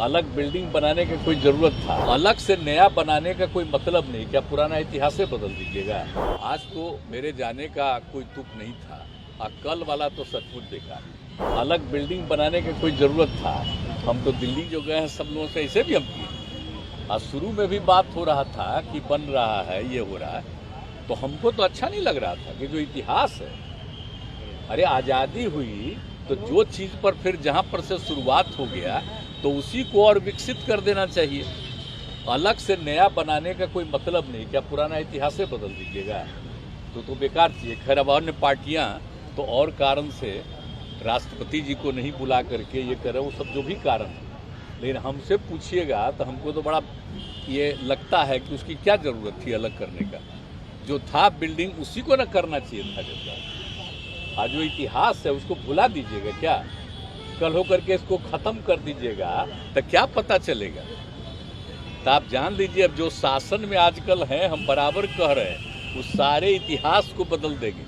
अलग बिल्डिंग बनाने का कोई जरूरत था, अलग से नया बनाने का कोई मतलब नहीं। क्या पुराना इतिहास बदल दीजिएगा? आज तो मेरे जाने का कोई तुक नहीं था, और कल वाला तो सचमुच बेकार। अलग बिल्डिंग बनाने का कोई जरूरत था। हम तो दिल्ली जो गए हैं सब लोगों से ऐसे भी हम किए, और शुरू में भी बात हो रहा था कि बन रहा है, ये हो रहा है, तो हमको तो अच्छा नहीं लग रहा था कि जो इतिहास है, अरे आज़ादी हुई तो जो चीज़ पर फिर जहाँ पर से शुरुआत हो गया तो उसी को और विकसित कर देना चाहिए। अलग से नया बनाने का कोई मतलब नहीं। क्या पुराना इतिहास बदल दीजिएगा? तो बेकार चीज़ है। खैर अब अन्य पार्टियाँ तो और कारण से राष्ट्रपति जी को नहीं बुला करके ये करे, वो सब जो भी कारण है, लेकिन हमसे पूछिएगा तो हमको तो बड़ा ये लगता है कि उसकी क्या ज़रूरत थी अलग करने का। जो था बिल्डिंग उसी को न करना चाहिए था। जब आज जो इतिहास है उसको भुला दीजिएगा क्या? कल होकर के इसको खत्म कर दीजिएगा तो क्या पता चलेगा? तो आप जान लीजिए अब जो शासन में आजकल हैं, हम बराबर कह रहे हैं, उस सारे इतिहास को बदल देंगे।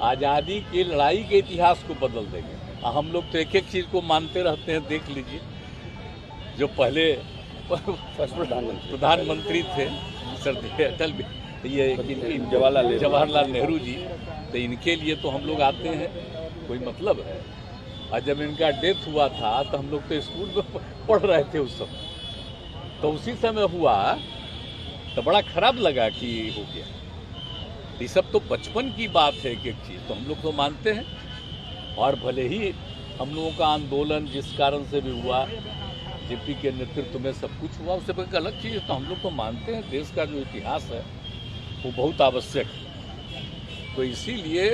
आज़ादी की लड़ाई के इतिहास को बदल देंगे। हम लोग तो एक एक चीज़ को मानते रहते हैं। देख लीजिए जो पहले प्रधानमंत्री थे अटल ये जवाहरलाल नेहरू जी, तो इनके लिए तो हम लोग आते हैं, कोई मतलब है? और जब इनका डेथ हुआ था तो हम लोग तो स्कूल में पढ़ रहे थे उस समय, तो उसी समय हुआ तो बड़ा खराब लगा कि हो गया। ये सब तो बचपन की बात है, एक एक चीज़ तो हम लोग तो मानते हैं। और भले ही हम लोगों का आंदोलन जिस कारण से भी हुआ, जेपी के नेतृत्व में सब कुछ हुआ, उससे एक अलग चीज़ तो हम लोग तो मानते हैं। देश का जो इतिहास है वो बहुत आवश्यक है। तो इसीलिए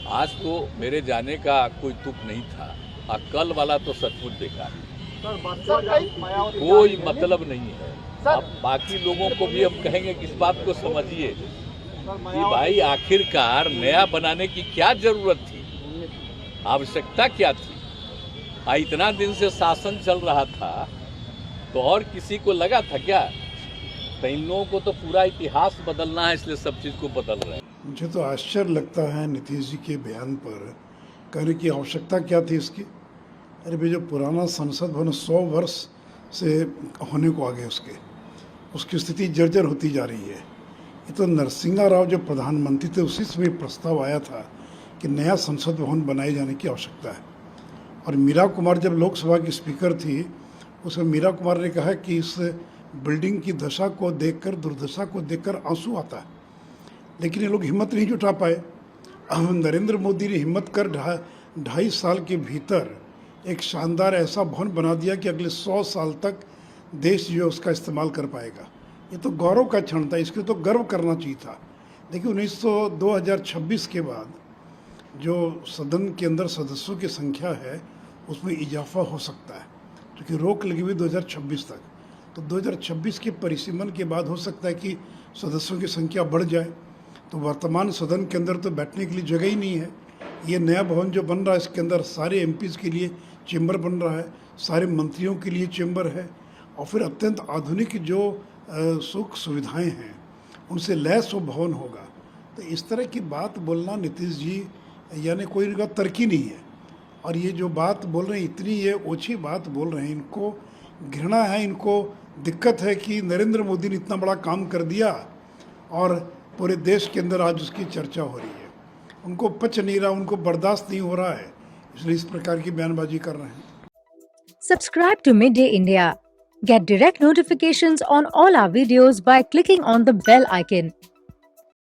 आज तो मेरे जाने का कोई तुक नहीं था, और कल वाला तो सचमुच बेकार है। कोई मतलब नहीं है। अब बाकी लोगों को भी हम कहेंगे कि इस बात को समझिए कि भाई आखिरकार नया बनाने की क्या जरूरत थी, आवश्यकता क्या थी? इतना दिन से शासन चल रहा था तो और किसी को लगा था क्या? तो इन लोगों को तो पूरा इतिहास बदलना है, इसलिए सब चीज़ को बदल रहे हैं। मुझे तो आश्चर्य लगता है नीतीश जी के बयान पर, कहने की आवश्यकता क्या थी इसकी। अरे भाई, जो पुराना संसद भवन 100 वर्ष से होने को आ गए, उसकी स्थिति जर्जर होती जा रही है। ये तो नरसिम्हा राव जो प्रधानमंत्री थे उसी समय प्रस्ताव आया था कि नया संसद भवन बनाए जाने की आवश्यकता है। और मीरा कुमार जब लोकसभा की स्पीकर थी, उसमें मीरा कुमार ने कहा कि इस बिल्डिंग की दशा को देखकर, दुर्दशा को देखकर आंसू आता है। लेकिन ये लोग हिम्मत नहीं जुटा पाए। नरेंद्र मोदी ने हिम्मत कर 2.5 साल के भीतर एक शानदार ऐसा भवन बना दिया कि अगले 100 साल तक देश जो उसका इस्तेमाल कर पाएगा। ये तो गौरव का क्षण था, इसके तो गर्व करना चाहिए था। देखिए 2026 के बाद जो सदन के अंदर सदस्यों की संख्या है उसमें इजाफा हो सकता है, क्योंकि रोक लगी हुई 2026 तक। तो 2026 के परिसीमन के बाद हो सकता है कि सदस्यों की संख्या बढ़ जाए। तो वर्तमान सदन के अंदर तो बैठने के लिए जगह ही नहीं है। ये नया भवन जो बन रहा है इसके अंदर सारे एमपीज़ के लिए चेंबर बन रहा है, सारे मंत्रियों के लिए चेंबर है, और फिर अत्यंत आधुनिक जो सुख सुविधाएं हैं उनसे लैस वो भवन होगा। तो इस तरह की बात बोलना नीतीश जी यानी कोई इनका तर्क ही नहीं है। और ये जो बात बोल रहे हैं, इतनी ये ओछी बात बोल रहे हैं, इनको घृणा है, इनको दिक्कत है कि नरेंद्र मोदी ने इतना बड़ा काम कर दिया और पूरे देश के अंदर आज उसकी चर्चा हो रही है। उनको पच नहीं रहा, उनको बर्दाश्त नहीं हो रहा है, इसलिए इस प्रकार की बयानबाजी कर रहे हैं। Subscribe to Midday India. Get direct notifications on all our videos by clicking on the bell icon.